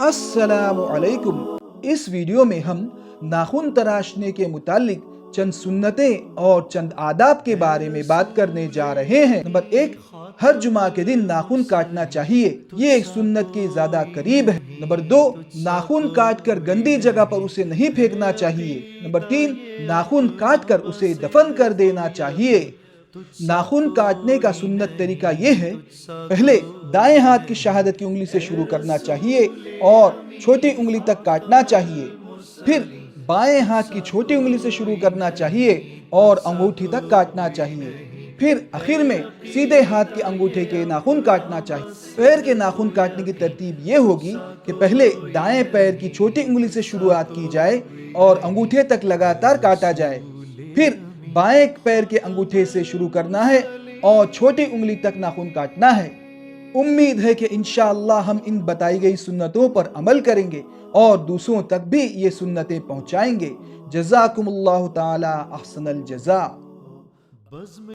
अस्सलामु अलैकुम। इस वीडियो में हम नाखून तराशने के मुतालिक चंद सुन्नतें और चंद आदाब के बारे में बात करने जा रहे हैं। नंबर 1, हर जुमा के दिन नाखून काटना चाहिए, ये एक सुन्नत के ज्यादा करीब है। नंबर 2, नाखून काट कर गंदी जगह पर उसे नहीं फेंकना चाहिए। नंबर 3, नाखून काट कर उसे दफन कर देना चाहिए। नाखून काटने का सुन्नत तरीका ये है, पहले दाएं हाथ की शहादत की उंगली से शुरू करना चाहिए और छोटी उंगली तक काटना चाहिए। फिर बाएं हाथ की छोटी उंगली से शुरू करना चाहिए और अंगूठी तक काटना चाहिए। फिर आखिर में सीधे हाथ के अंगूठे के नाखून काटना चाहिए। पैर के नाखून काटने की तरतीब ये होगी कि पहले दाएं पैर की छोटी उंगली से शुरुआत की जाए और अंगूठे तक लगातार काटा जाए। फिर बाएं पैर के अंगूठे से शुरू करना है और छोटी उंगली तक नाखून काटना है। उम्मीद है कि इंशाअल्लाह हम इन बताई गई सुन्नतों पर अमल करेंगे और दूसरों तक भी ये सुन्नतें पहुंचाएंगे। जज़ाकुमुल्लाहु ताला अहसनल जज़ा।